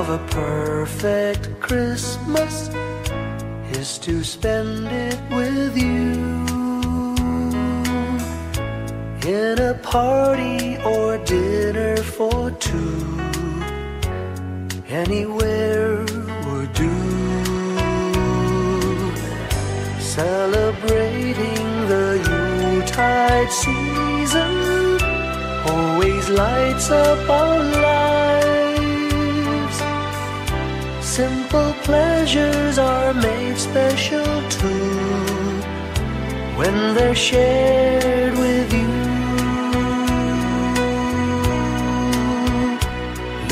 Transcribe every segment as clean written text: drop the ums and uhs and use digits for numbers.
of a perfect Christmas is to spend it with you, in a party or dinner for two. Anywhere would do. Celebrating the Yuletide season always lights up our lives. Simple pleasures are made special too when they're shared with you.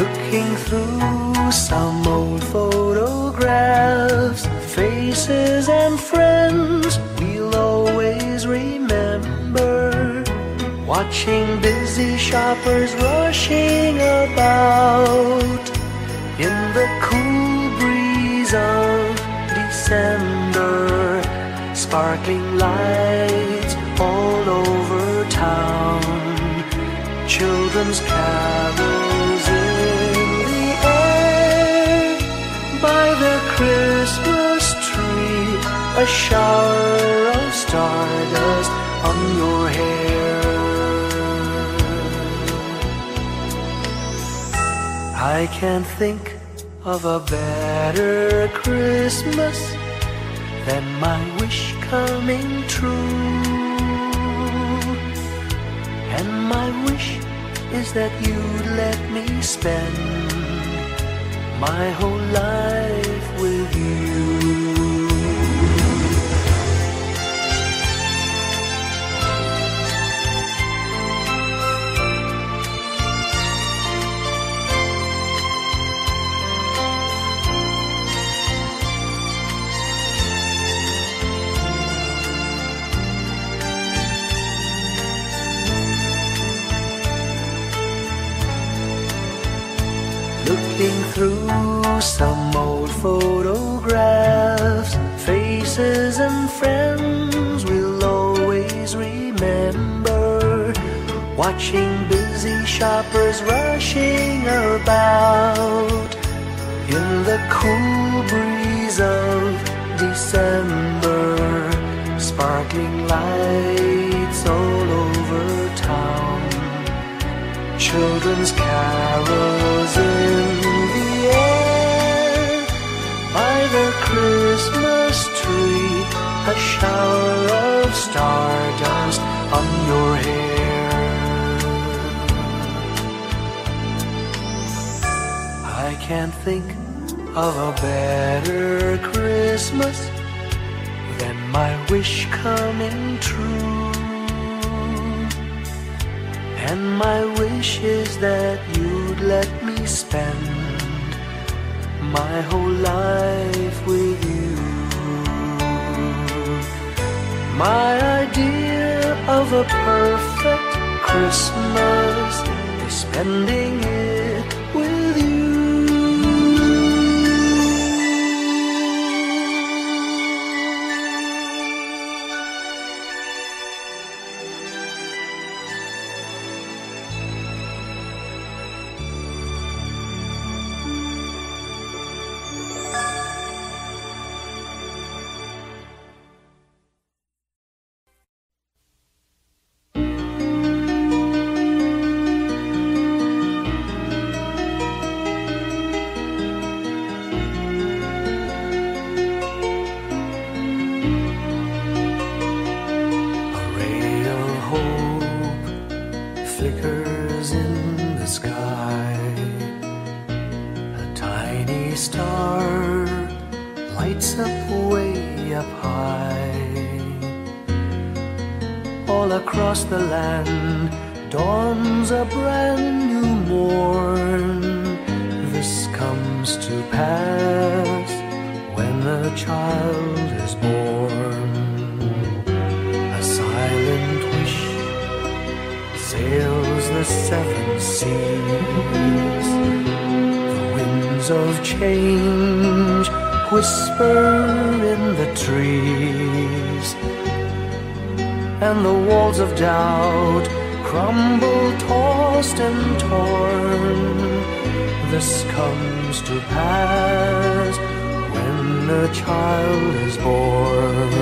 Looking through some old photographs, faces and friends we'll always remember. Watching busy shoppers rushing about in the cool breeze of December. Sparkling lights all over town, children's carols in the air. By the Christmas tree, a shower of stardust on your hair. I can't think of a better Christmas than my wish coming true. And my wish is that you'd let me spend my whole life with you. Looking through some old photographs, faces and friends we'll always remember. Watching busy shoppers rushing about in the cool breeze of December. Sparkling lights all over town, children's carols in the air. By the Christmas tree, a shower of stardust on your hair. I can't think of a better Christmas than my wish coming true. And my wish is that you'd let me spend my whole life with you. My idea of a perfect Christmas is spending it with you. Flickers in the sky, a tiny star lights up way up high. All across the land dawns a brand new morn. This comes to pass when a child is born. A silent wish sails the seven seas. The winds of change whisper in the trees, and the walls of doubt crumble, tossed and torn. This comes to pass when a child is born.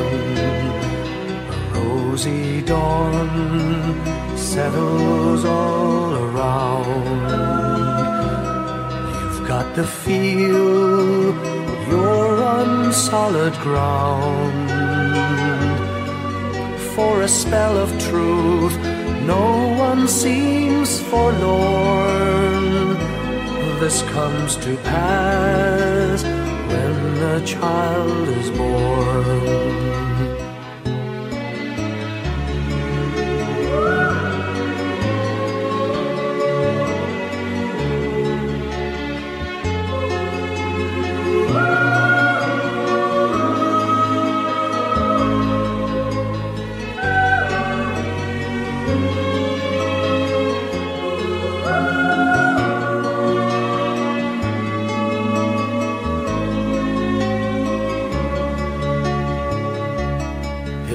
A rosy dawn settles all around. You've got to feel you're on solid ground. For a spell of truth, no one seems forlorn. This comes to pass when a child is born.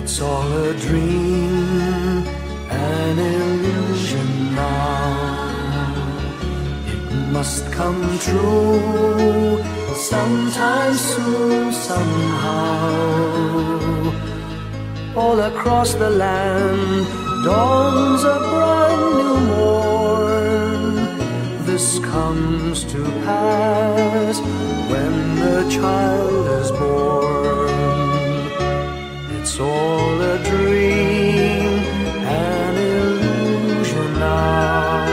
It's all a dream, an illusion now. It must come true sometime soon, somehow. All across the land dawns a brand new morn. This comes to pass when the child is born. It's all a dream, an illusion now.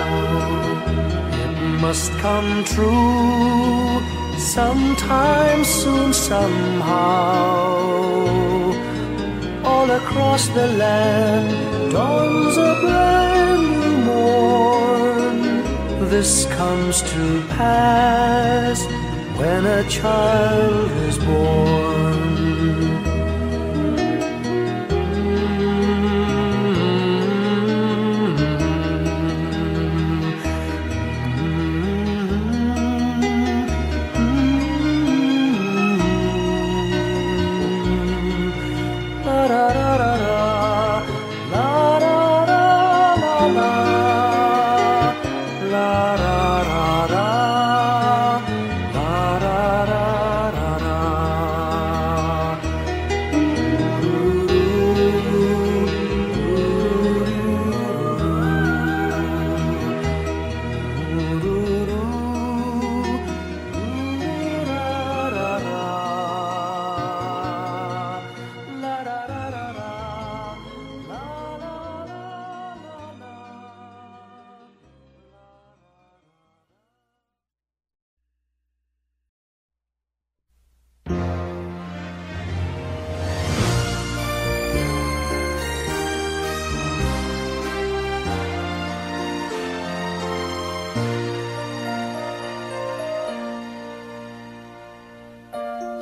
It must come true sometime soon, somehow. All across the land dawns a brand new morn. This comes to pass when a child is born.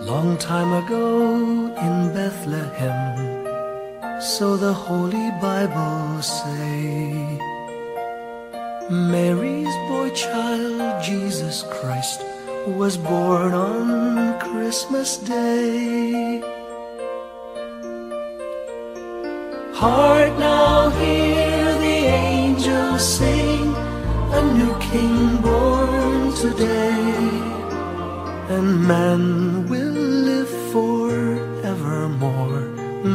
Long time ago in Bethlehem, so the Holy Bible say, Mary's boy child, Jesus Christ, was born on Christmas Day. Hark now, hear the angels sing, a new King born today, and man will live forevermore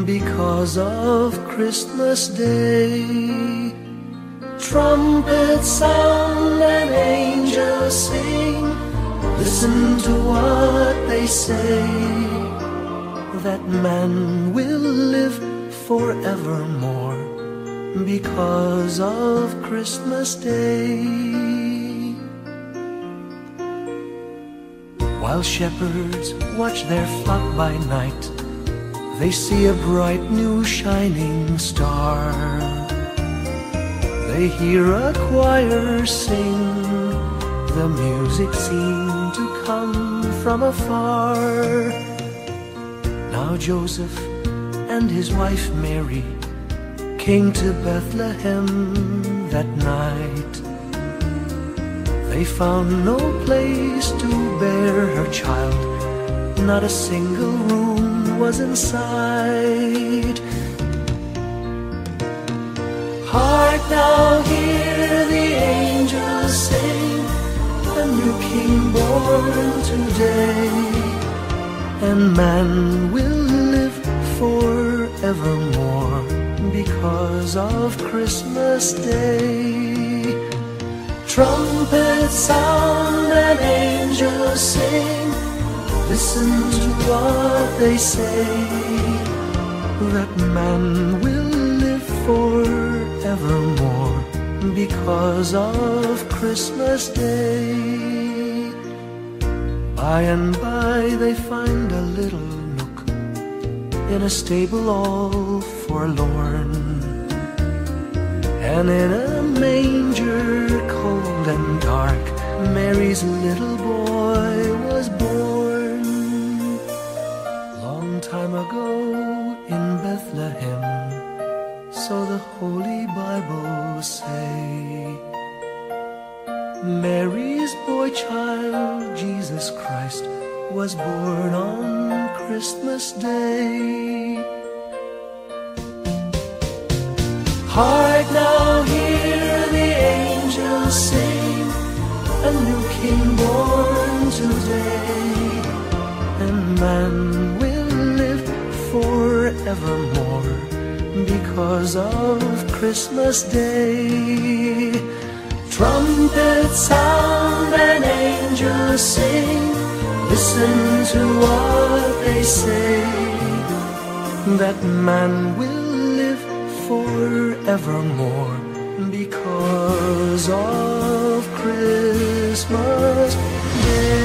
because of Christmas Day. Trumpets sound and angels sing, listen to what they say, that man will live forevermore because of Christmas Day. While shepherds watch their flock by night, they see a bright new shining star. They hear a choir sing, the music seemed to come from afar. Now Joseph and his wife Mary came to Bethlehem that night. They found no place to bear her child, not a single room was in sight. Hark now, hear the angels sing, a new King born today, and man will live forevermore because of Christmas Day. Trumpets sound and angels sing, listen to what they say, that man will live forevermore because of Christmas Day. By and by they find a little nook in a stable all forlorn, and in a manger cold and dark, Mary's little boy was born. Long time ago in Bethlehem, so the Holy Bible say, Mary's boy child, Jesus Christ, was born on Christmas Day. Hark now, hear the angels sing, a new King born today, and man will live forevermore because of Christmas Day. Trumpets sound and angels sing, listen to what they say, that man will live forevermore because of Christmas Day.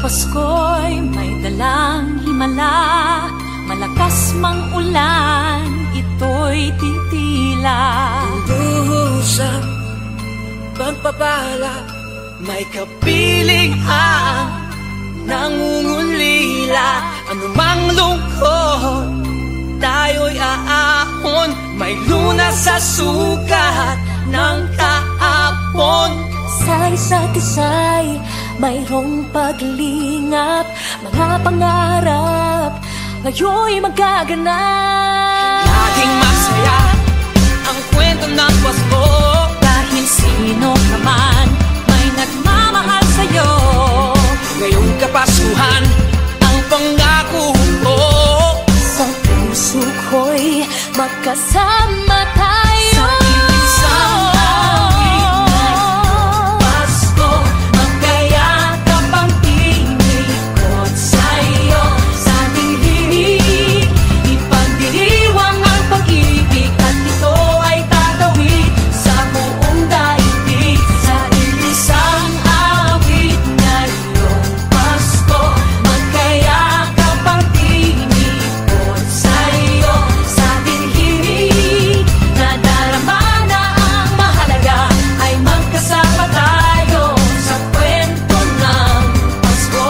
Pasko'y may dalang himala, malakas mang ulan, ito'y titila. Lubusang pagpapala, may kapiling ang nangungulila. Anumang lungkot, tayo'y aahon, may lunas sa sukat ng kahapon. Sa isa't isa'y mayroong paglingap, mga pangarap ngayon'y magaganap. Laging masaya ang kwento ng Pasko, dahil sino ka man may nagmamahal sa'yo. ngayong Kapaskuhan ang pangako ko. Sa puso ko'y magkasama tayo. Sa isang awit ngayong Pasko, magkayakap ang tinikot sa'yo. Sa ating himig, ipagdiriwang ang pag-ibig, at ito ay tatawid sa buong daigdig. Sa isang awit ngayong Pasko, magkayakap ang tinikot sa'yo. Sa ating himig, nadarama na ang mahalaga, ay magkasama tayo sa kwento ng Pasko.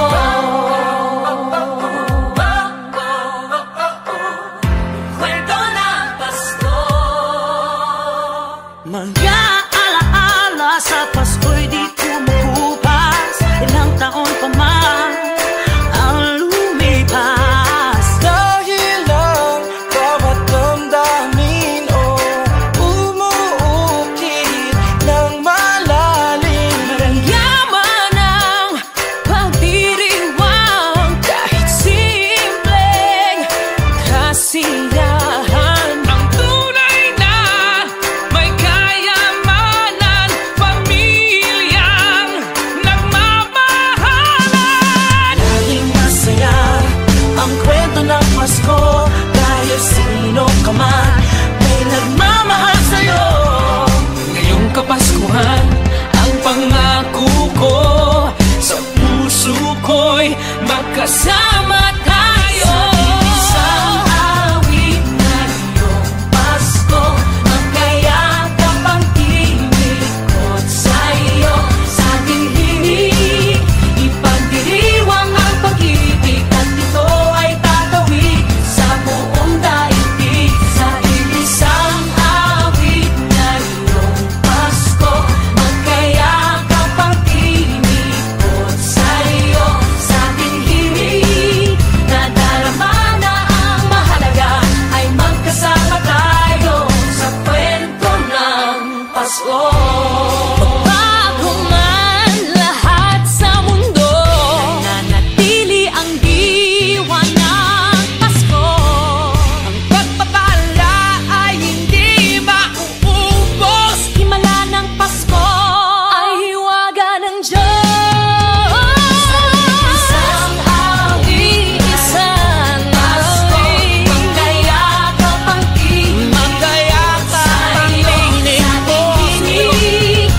Kwento ng Pasko. Mga alaala sa Pasko'y di kumukupas, ilang taon pa man ang lumipas. Dahil ang bawat damdamin umuukit ng malalim. Maramyaman ang pagdiriwang, kahit simpleng kasiyahan. Ang tunay na may kayamanan, pamilyang nagmamahalan. Laging masaya ang kwento ng Pasko, dahil sino ka man may nagmamahal sa'yo. Ngayong Kapaskuhan ang pangako ko, sa puso ko'y magkasama tayo. Isang awit ngayong Pasko, magkayakap ang tinikot sa'yo. Sa ating himig, ipagdiriwang ang pag-ibig, at ito ay tatawid sa buong daigdig. Sa isang awit ngayong Pasko, magkayakap ang tinikot sa'yo. Sa ating himig, nadarama na ang mahalaga, ay magkasama tayo sa kwento ng Pasko. Bago man lahat sa mundo, nananatili ang diwa ng Pasko. Ang pagpapala ay hindi mauubos. Himala ng Pasko ay hiwaga ng Diyos. Isang awit Isang Pasko, awit, magkayakap ang tinig, magkayakap ang tinig,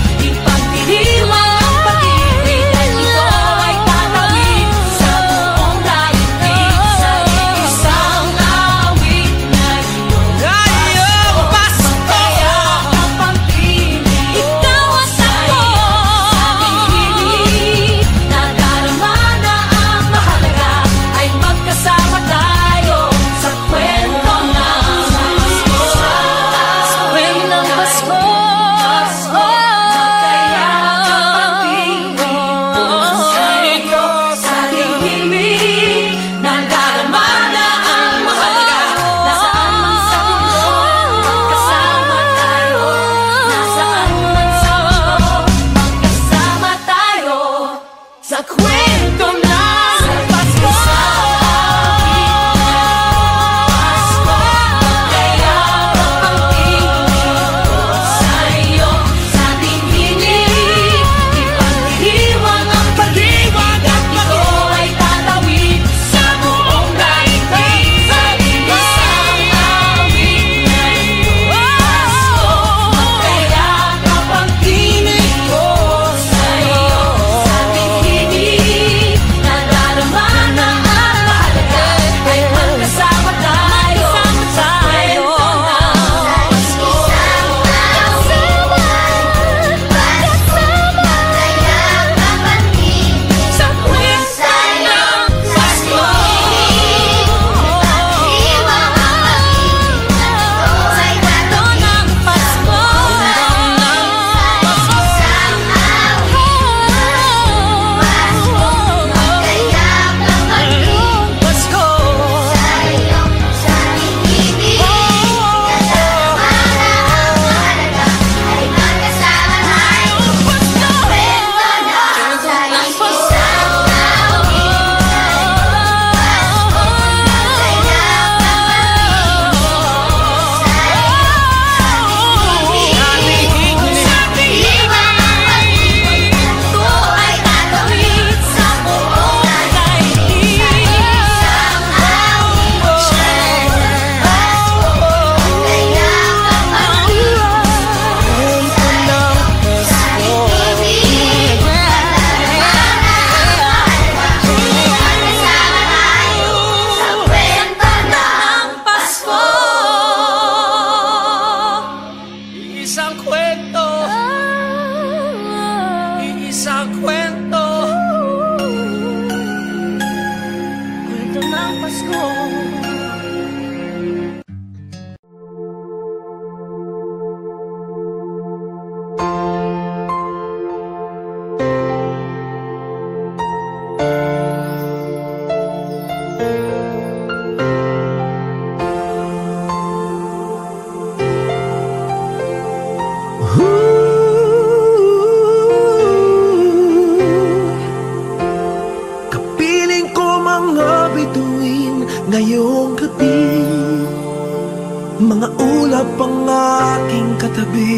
gabi,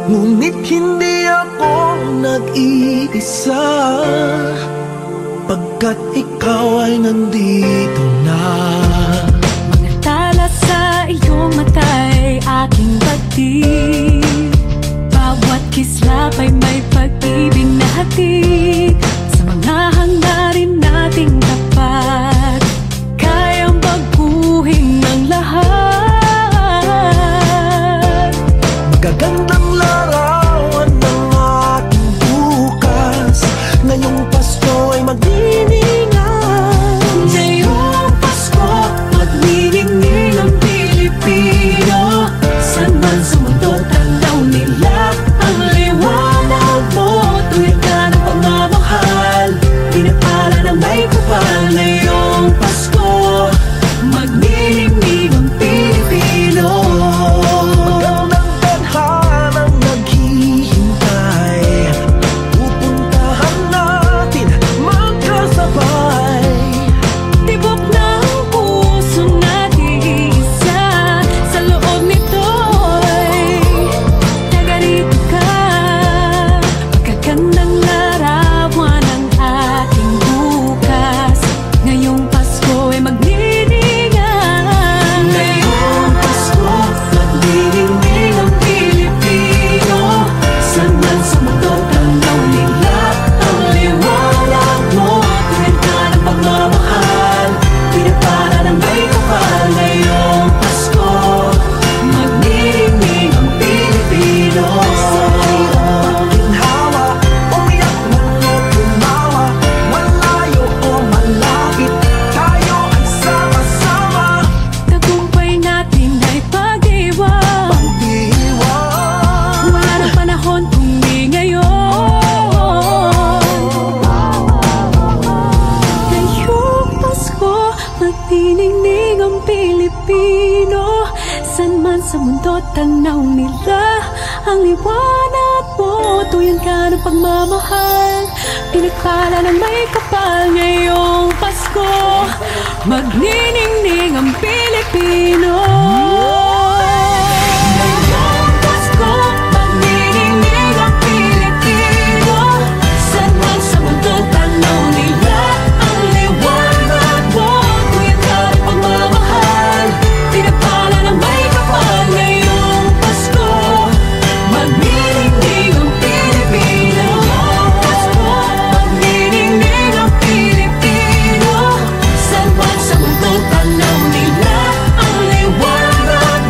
ngunit hindi ako nag-iisa, pagkat ikaw ay nandito na. Mga tala sa iyong mata'y aking batid, bawat kislap ay may pag-ibig na hatid. Sa mga hangarin nating tapat, kayang baguhin ng lahat. Magagandang larawan ng ating bukas, ngayong Pasko ay magdiningan. Ngayong Pasko, magniningning ang Pilipino. San man sa mundo, tanaw nila ang liwanag mo. Tuwid ka ng pagmamahal, pinapala ng may kapal. Ngayong Pasko, magniningning ang Pilipino. Magandang tadhanang naghihintay, pupuntahan natin magkasabay. Tibok ng puso natin isa, sa loob nito'y tagarito ka. Magagandang larawan ng ating bukas, ngayong Pasko ay magniningan. Ngayong Pasko, magniningning ang Pilipino. San man sa mundo, tanaw nila ang liwanag mo. Tuwid ka ng pagmamahal, pinapala ng may kapal. Ngayong Pasko, magniningning ang Pilipino. Ginhawa, umiyak man o tumawa, malayo o malapit, tayo ay sama-sama. Tagumpay natin ay pag-iwan, Pag-iwan, wala ng panahon kung di ngayon. Ngayong Pasko, magniningning ang Pilipino. San man sa mundo, tanaw nila ang liwanag mo. Tuyan ka ng pagmamahal, pinagpala ng may kapal. Ngayong Pasko, magniningning ang Pilipino. Ngayong Pasko, magniningning ang Pilipino. San man sa mundo, tanaw nila ang liwanag mo. Tuyan ka ng pagmamahal, pinagpala ng may kapal. Ngayong Pasko, magniningning ang Pilipino. Pasko, magniningning ang Pilipino. San man sa mundo, tanaw nila ang liwanag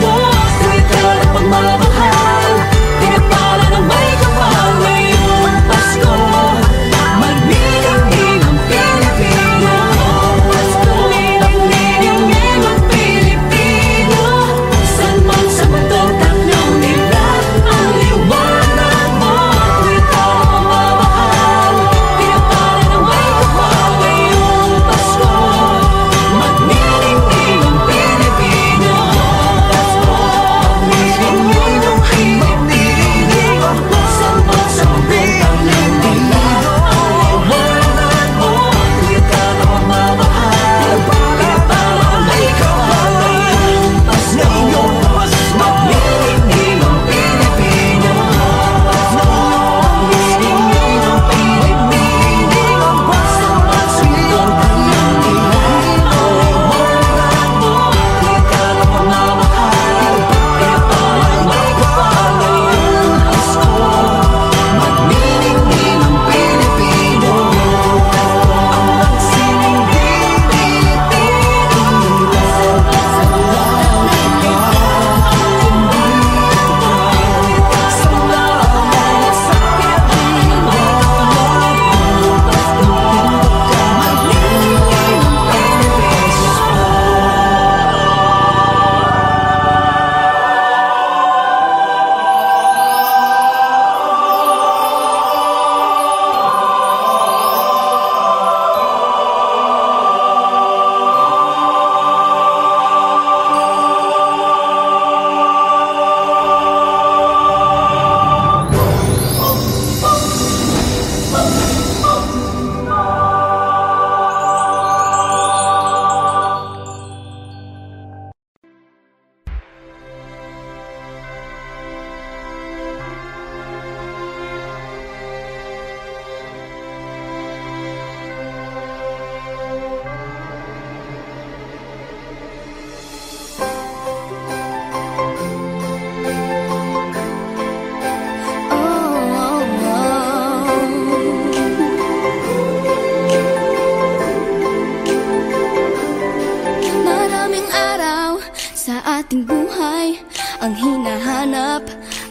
ating buhay ang hinahanap,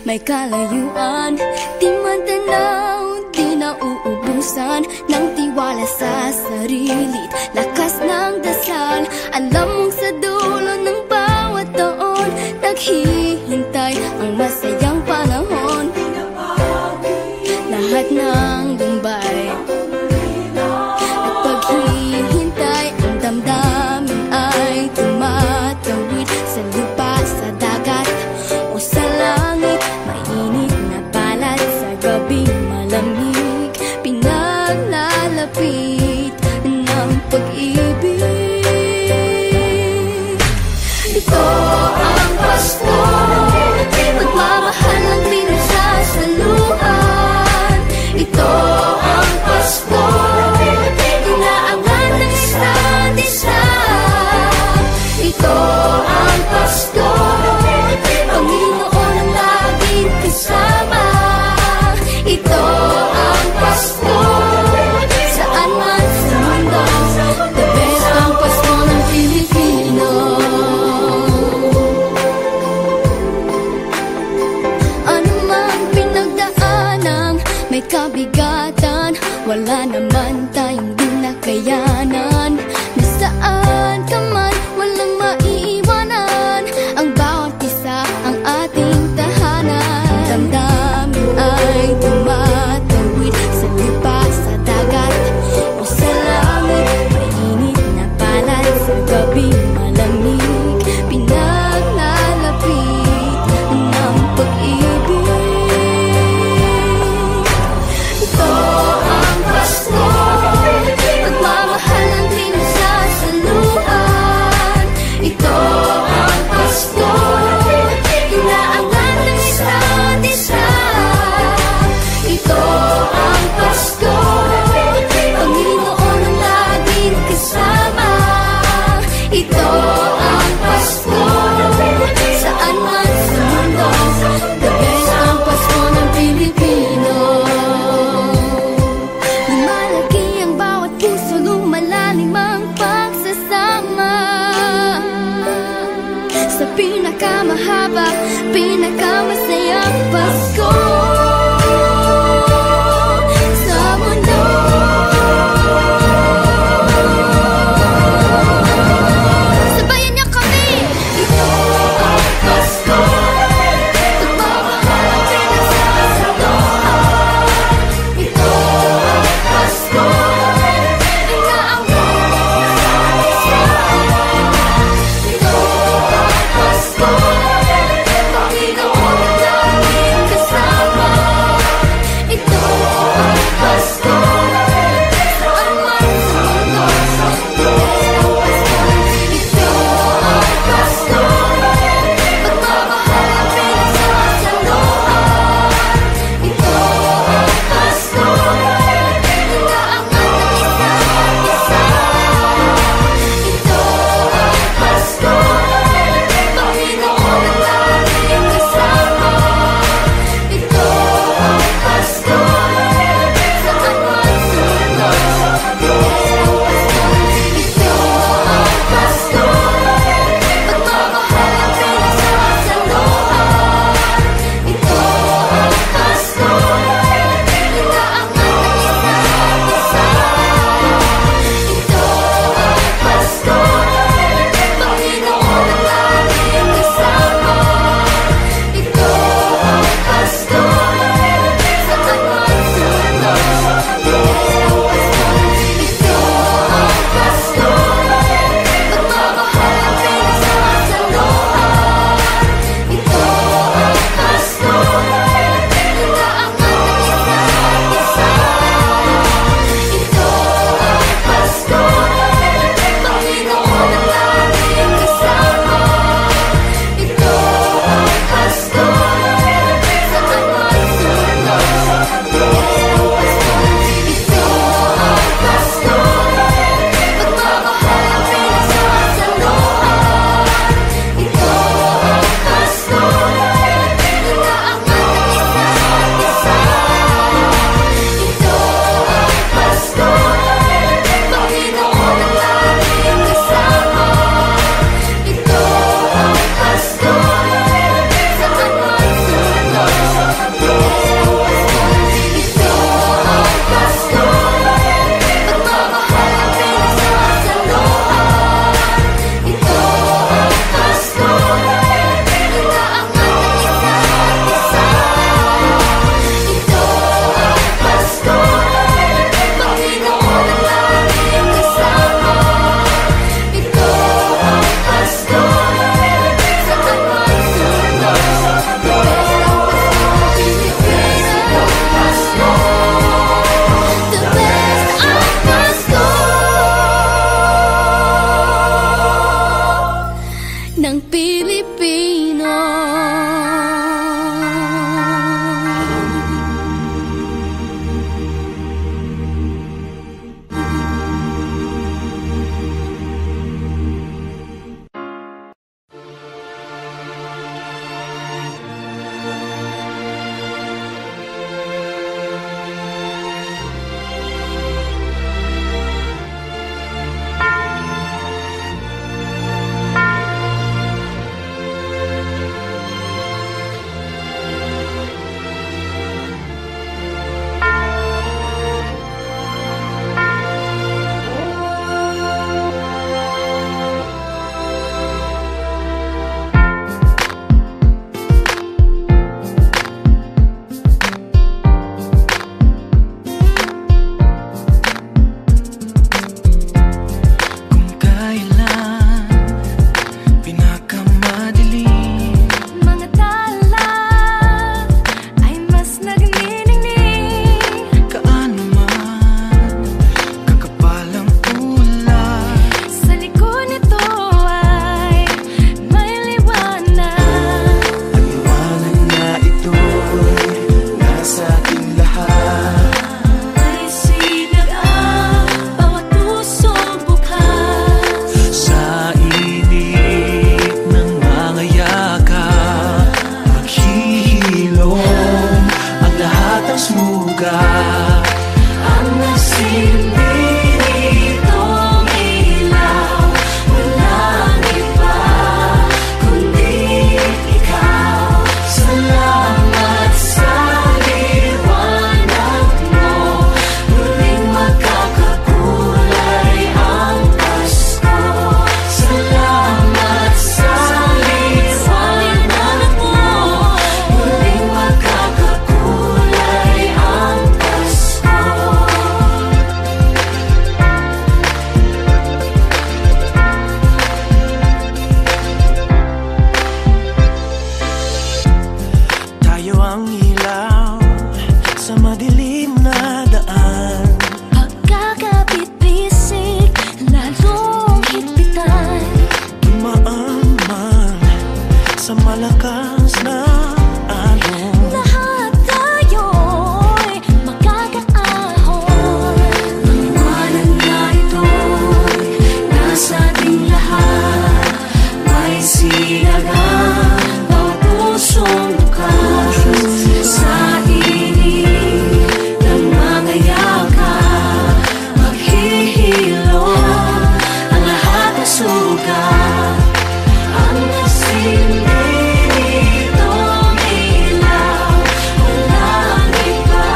may kalayuan, di man tanaw, di nauubusan ng tiwala sa sarili't lakas ng dasal. Alam mong sa dulo ng bawat taon naghihintay ang masayang panahon. Lahat ng lumbay at paghihintay, ang damdamin ay tumatawid sa lupa, sa dagat o sa langit. Mainit na palad sa gabing malamig, pinaglalapit ng pag-ibig. Ito ang Pasko, pagmamahal ang pinagsasaluhan. Ito ang Pasko, inaangan ng isa't isa. Ito ang Pasko, Panginoon ang laging kasama. Ito ang Pasko, saan man sa mundo, the best ang Pasko ng Pilipino. Ano mang pinagdaanang may kabigatan, wala naman tayong di nakayanan. Nasaan ka man, walang maiiwanan, ang bawat isa ang ating tahanan. Damdamin ay tumatawid sa lupa, sa dagat o sa langit. Mainit na palad sa gabing malamig, pinaglalapit ng pag-ibig. Ito ang Pasko, pagmamahal ang pinagsasaluhan. sugat. Ang nasilbi nitong ilaw, walang iba kundi ikaw. Salamat sa liwanag mo, muling magkakakulay ang Pasko. Salamat sa liwanag mo, muling magkakakulay ang Pasko. Tayo ang ilaw sa madilim na daan. Pagkakabit-bisig, lalong higpitan. Dumaan man sa malakas na alon. Lahat tayo'y magkakaahon. Ang liwanag na ito'y nasa ating lahat. May sinagang bawat pusong bukas. Sa init ng mga yakap, maghihilom ang lahat ng sugat. Ang nasilbi nitong ilaw, walang iba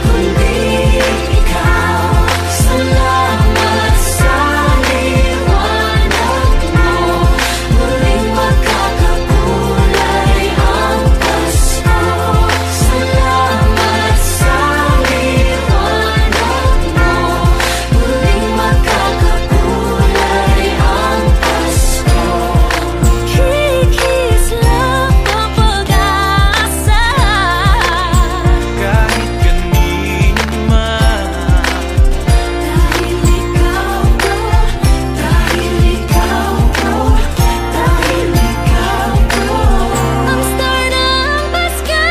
kundi ikaw. Salamat sa liwanag mo, muling magkakakulay ang Pasko. Salamat sa liwanag mo, muling magkakakulay ang Pasko. Kikislap ang pag-asa. Kahit kanino man, dahil ikaw ko, dahil ikaw ko, dahil ikaw ko. Ang star ng Pasko.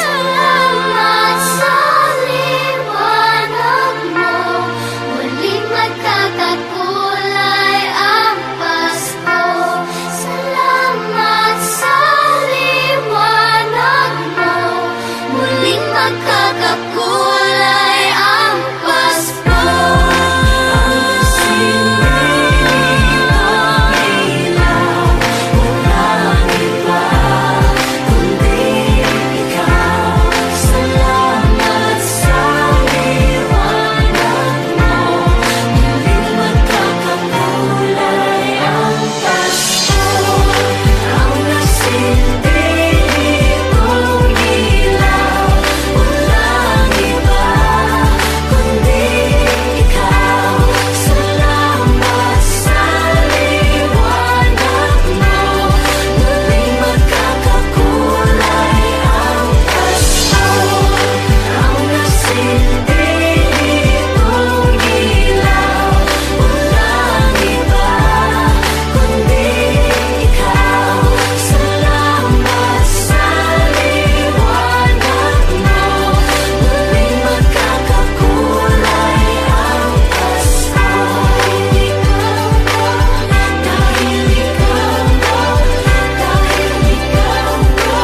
Salamat sa liwanag mo, muling magkakakulay ang Pasko. Salamat sa liwanag mo, muling magkakakulay ang Pasko. Ang nasilbi nitong ilaw, walang iba kundi ikaw. Salamat sa liwanag mo, muling magkakakulay ang Pasko. Ang nasilbi nitong ilaw, walang iba kundi ikaw. Salamat sa liwanag mo, muling magkakakulay ang Pasko. Ang nasilbi nitong ilaw, walang iba kundi ikaw. Salamat sa liwanag mo, muling magkakakulay ang Pasko. Dahil ikaw ko, dahil ikaw ko.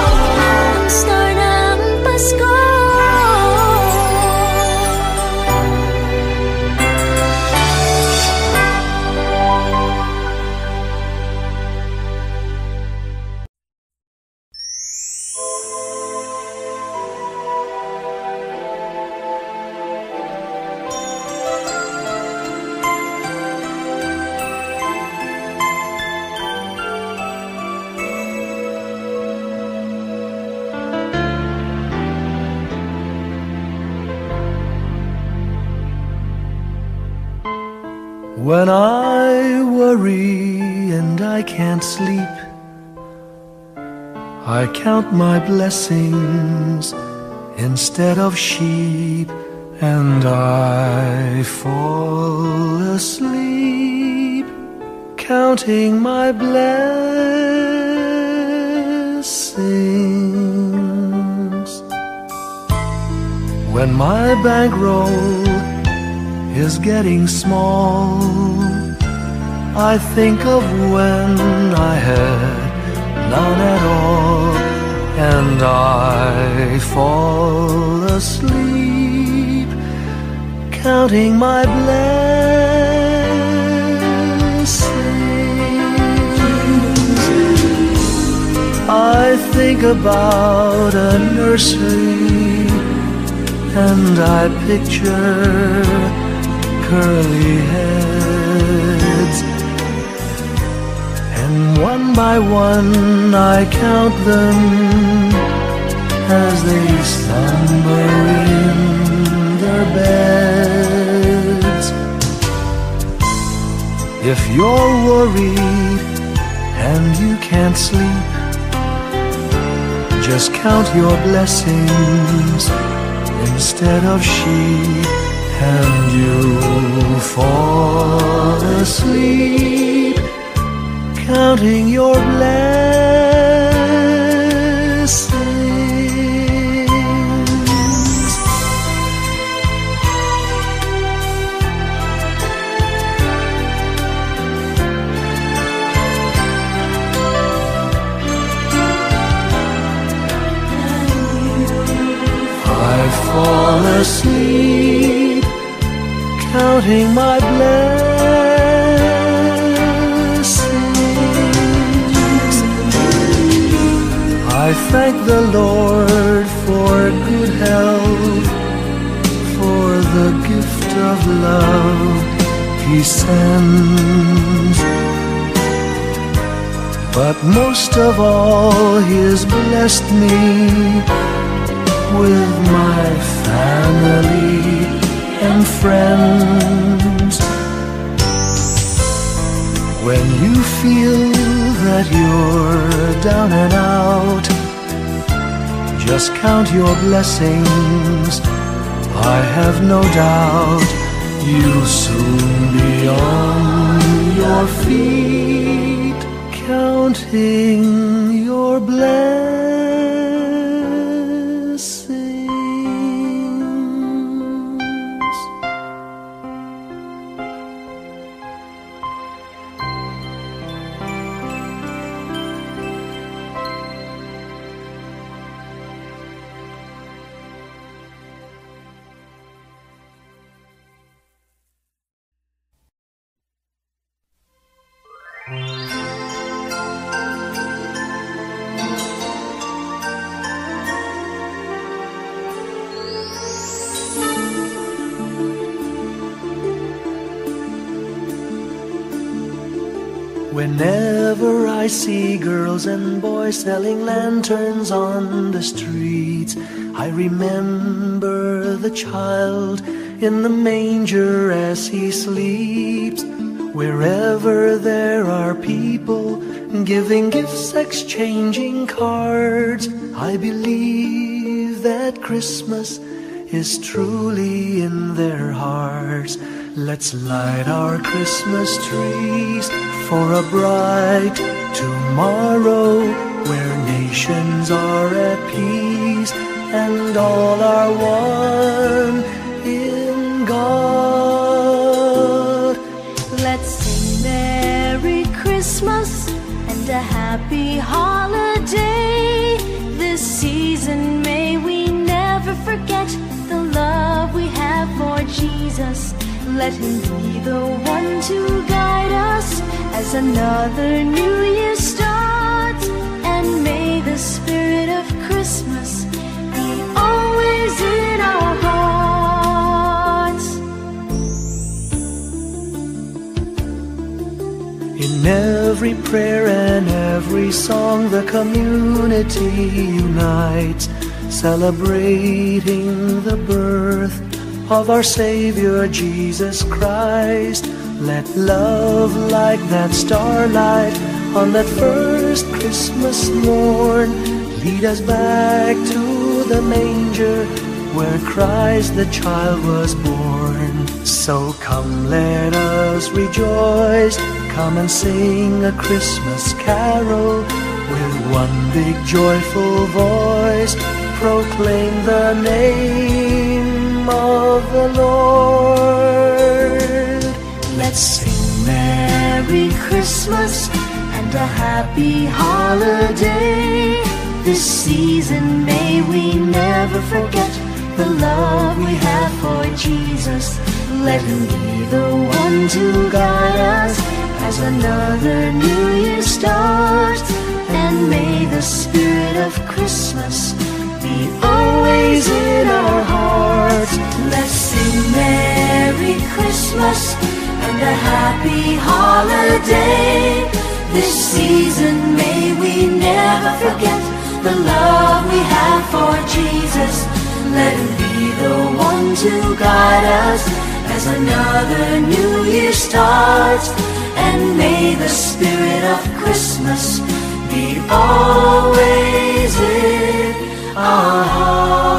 Ang star ng Pasko. When I worry and I can't sleep, I count my blessings instead of sheep, and I fall asleep counting my blessings. When my bankroll is getting small, I think of when I had none at all, and I fall asleep, counting my blessings. I think about a nursery, and I picture curly heads, and one by one I count them as they slumber in their beds. If you're worried and you can't sleep, just count your blessings instead of sheep, and you'll fall asleep, counting your blessings. I fall asleep, counting my blessings. I thank the Lord for good health, for the gift of love He sends. But most of all, He has blessed me with my family and friends. When you feel that you're down and out, just count your blessings. I have no doubt you'll soon be on your feet, counting your blessings. Whenever I see girls and boys selling lanterns on the streets, I remember the child in the manger as he sleeps. Wherever there are people giving gifts, exchanging cards, I believe that Christmas is truly in their hearts. Let's light our Christmas trees for a bright tomorrow, where nations are at peace and all are one in God. Let's sing Merry Christmas and a happy holiday. This season may we never forget the love we have for Jesus. Let Him be the one to guide us as another new year starts. And may the spirit of Christmas be always in our hearts. In every prayer and every song, the community unites, celebrating the birth of our Savior Jesus Christ. Let love like that starlight on that first Christmas morn lead us back to the manger where Christ the child was born. So come, let us rejoice, come and sing a Christmas carol with one big joyful voice, proclaim the name of the Lord. Let's sing Merry Christmas and a happy holiday. This season may we never forget the love we have for Jesus. Let him be the one to guide us as another new year starts. And may the spirit of Christmas be always in our hearts. Let's sing Merry Christmas and a happy holiday. This season may we never forget the love we have for Jesus. Let him be the one to guide us as another new year starts. And may the spirit of Christmas be always in our hearts.